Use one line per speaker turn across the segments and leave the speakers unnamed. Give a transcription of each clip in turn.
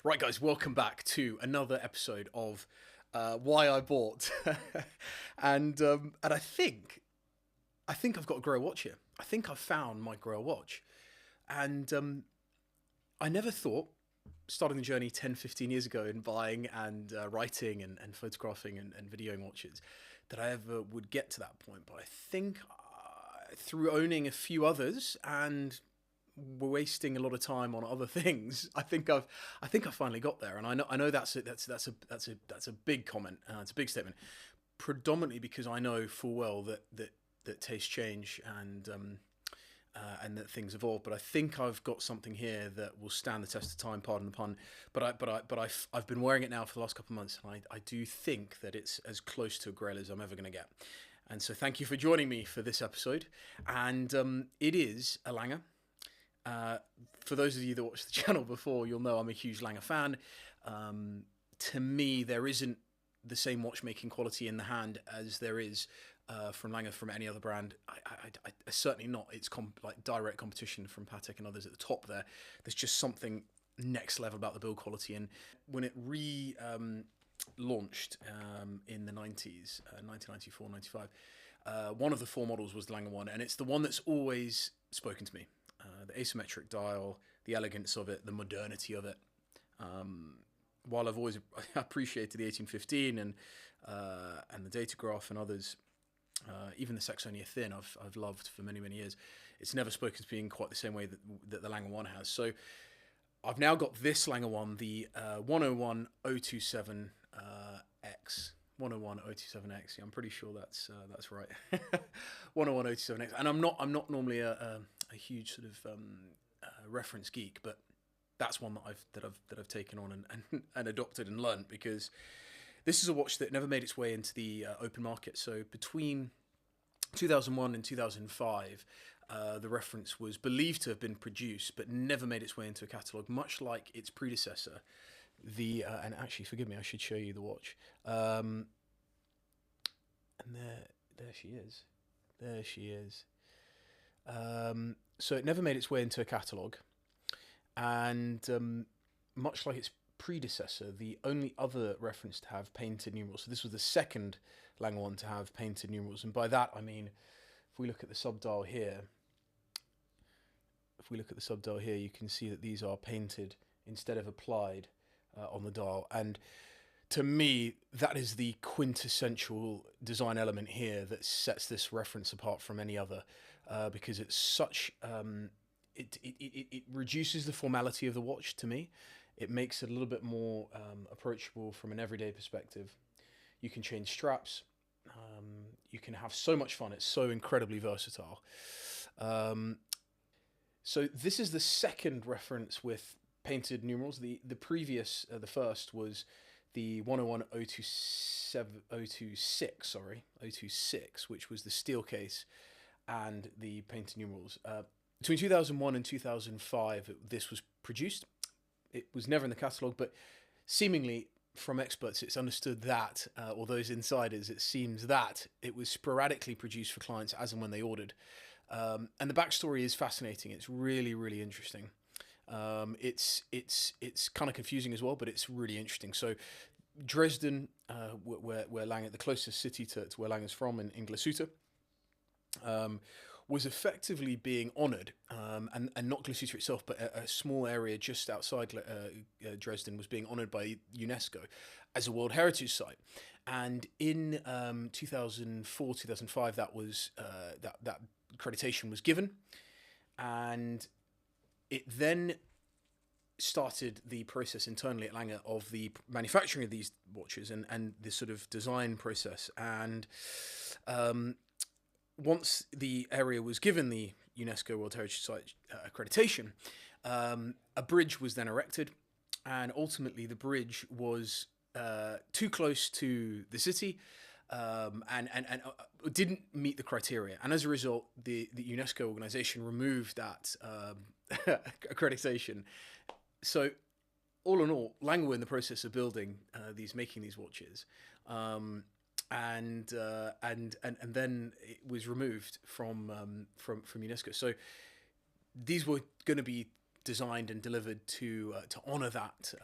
Right, guys, welcome back to another episode of Why I Bought, and I think I've got a Grail watch here. I think I've found my Grail watch, and I never thought, starting the journey 10, 15 years ago in buying and writing and photographing and videoing watches, that I ever would get to that point. But I think through owning a few others and we're wasting a lot of time on other things. I think I finally got there, and I know that's a big comment. It's a big statement, predominantly because I know full well that tastes change and that things evolve. But I think I've got something here that will stand the test of time. Pardon the pun. I've been wearing it now for the last couple of months, and I do think that it's as close to a Grail as I'm ever going to get. And so thank you for joining me for this episode. And it is a Lange. Uh, for those of you that watched the channel before, you'll know I'm a huge Lange fan. To me, there isn't the same watchmaking quality in the hand as there is from Lange from any other brand. Certainly not its like direct competition from Patek and others at the top there. There's just something next level about the build quality. And when it launched in the 90s, 1994, 95, one of the four models was the Lange One, and it's the one that's always spoken to me. The asymmetric dial, the elegance of it, the modernity of it. While I've always appreciated the 1815 and the Datograph and others, even the Saxonia Thin, I've loved for many years. It's never spoken to me in quite the same way that the Lange One has. So I've now got this Lange One, the 101027 X. 101027X. Yeah, I'm pretty sure that's right. 101027X. And I'm not normally a huge sort of reference geek, but that's one that I've taken on and adopted and learnt, because this is a watch that never made its way into the open market. So between 2001 and 2005, the reference was believed to have been produced, but never made its way into a catalogue, much like its predecessor. And actually, forgive me, I should show you the watch. And there she is. There she is. So it never made its way into a catalogue, and much like its predecessor, the only other reference to have painted numerals. So this was the second Lange One to have painted numerals, and by that I mean, if we look at the subdial here, you can see that these are painted instead of applied on the dial. And to me, that is the quintessential design element here that sets this reference apart from any other, because it's such it reduces the formality of the watch to me. It makes it a little bit more approachable from an everyday perspective. You can change straps. You can have so much fun. It's so incredibly versatile. So this is the second reference with painted numerals. The previous, the first was the 101026, 026, which was the steel case and the painted numerals. Between 2001 and 2005, this was produced. It was never in the catalogue, but seemingly from experts, it's understood that, or those insiders, it seems that it was sporadically produced for clients as and when they ordered. And the backstory is fascinating. It's really interesting. It's kind of confusing as well, but it's really interesting. So Dresden, where Lange, the closest city to where Lange is from, in Glashütte, was effectively being honoured, and not Glashütte itself, but a small area just outside Dresden was being honoured by UNESCO as a World Heritage Site. And in 2004, 2005, that was that accreditation was given, and it then started the process internally at Lange of the manufacturing of these watches and the sort of design process. And once the area was given the UNESCO World Heritage Site accreditation, a bridge was then erected, and ultimately the bridge was too close to the city, and didn't meet the criteria. And as a result, the UNESCO organization removed that accreditation. So all in all, Lange were in the process of building making these watches, and then it was removed from UNESCO. So these were going to be designed and delivered to honour that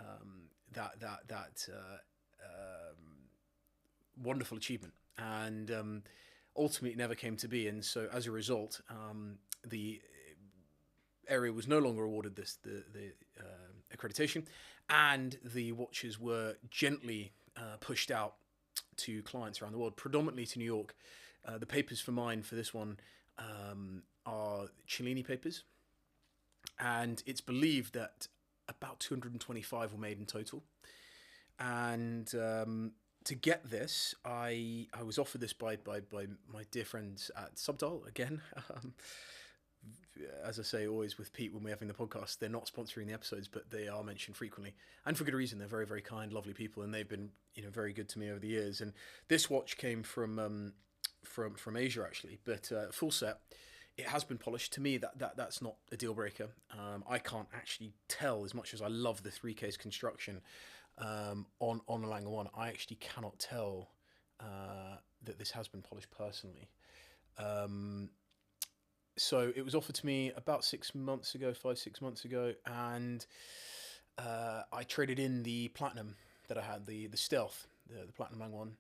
wonderful achievement, and ultimately it never came to be. And so as a result, the area was no longer awarded the accreditation, and the watches were gently pushed out to clients around the world, predominantly to New York. The papers for mine for this one are Cellini papers, and it's believed that about 225 were made in total. And to get this, I was offered this by my dear friends at Subdial again. As I say always with Pete when we're having the podcast, they're not sponsoring the episodes, but they are mentioned frequently, and for good reason. They're very, very kind, lovely people, and they've been very good to me over the years. And this watch came from Asia actually, but full set. It has been polished. To me, that's not a deal breaker. I can't actually tell, as much as I love the 3-case construction on a Lange One. I actually cannot tell that this has been polished personally. So it was offered to me about 5-6 months ago, and I traded in the platinum that I had, the stealth, the platinum Lange One.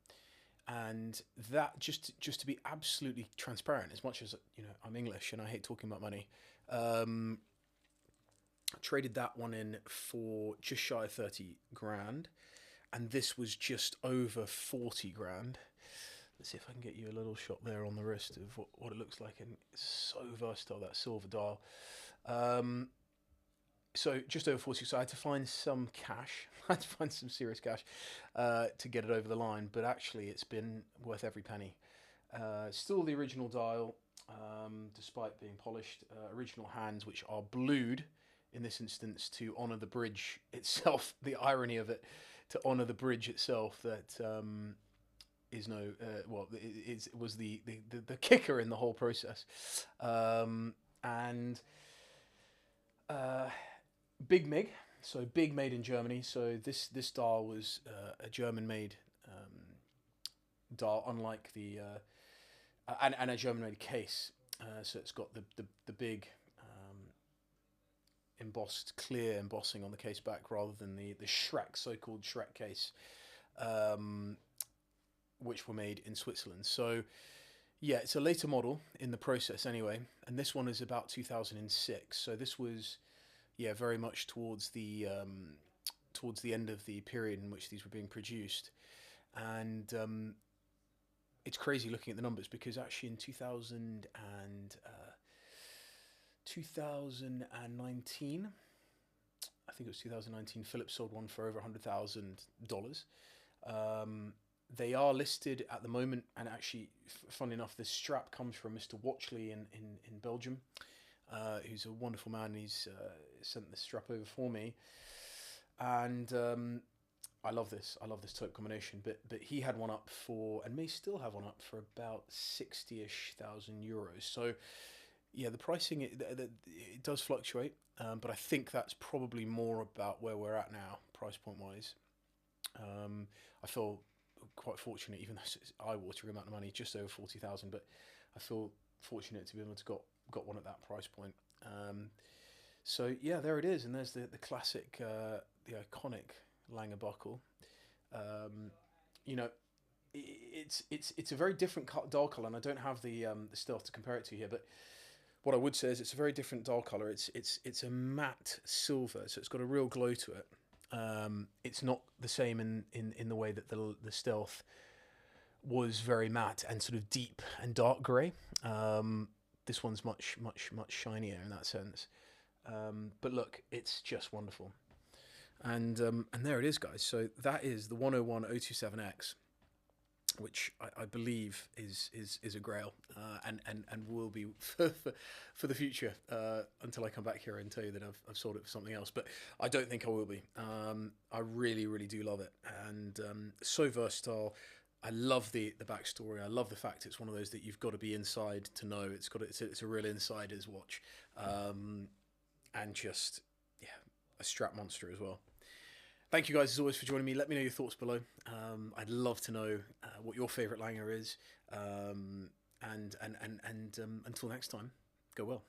And that, just to be absolutely transparent, as much as I'm English and I hate talking about money, I traded that one in for just shy of 30 grand, and this was just over 40 grand. Let's see if I can get you a little shot there on the wrist of what it looks like, and it's so versatile, that silver dial. So just over 40, so I had to find some cash. I had to find some serious cash to get it over the line, but actually it's been worth every penny. Still the original dial, despite being polished. Original hands, which are blued in this instance to honour the bridge itself. The irony of it, to honour the bridge itself, that is no, it was the kicker in the whole process. Big MIG, so big made in Germany. So this dial was a German-made dial, unlike the and a German-made case. So it's got the big embossed, clear embossing on the case back, rather than the Shrek, so-called Shrek case, which were made in Switzerland. So yeah, it's a later model in the process anyway, and this one is about 2006. So this was, yeah, very much towards the end of the period in which these were being produced. And it's crazy looking at the numbers, because actually in 2019, I think it was 2019, Philips sold one for over $100,000. They are listed at the moment, and actually, funnily enough, this strap comes from Mr. Watchley in Belgium, who's a wonderful man. He's sent this strap over for me, and I love this. I love this type combination. But he had one up for, and may still have one up for, about 60,000 euros. So yeah, the pricing it does fluctuate, but I think that's probably more about where we're at now, price point wise. I feel quite fortunate, even though it's an eye-watering amount of money, just over 40,000. But I feel fortunate to be able to got one at that price point. So yeah, there it is, and there's the classic, the iconic Lange buckle. It's a very different dial color, and I don't have the stealth to compare it to here, but what I would say is it's a very different dial color. It's a matte silver, so it's got a real glow to it. It's not the same in the way that the stealth was very matte and sort of deep and dark grey. This one's much shinier in that sense. But look, it's just wonderful. And there it is, guys. So that is the 101 027X, which I believe is a Grail, and will be for the future, until I come back here and tell you that I've sold it for something else. But I don't think I will be. I really do love it, and so versatile. I love the backstory. I love the fact it's one of those that you've got to be inside to know. It's a real insider's watch, and just, yeah, a strap monster as well. Thank you guys as always for joining me. Let me know your thoughts below. I'd love to know what your favourite Lange is. And until next time, go well.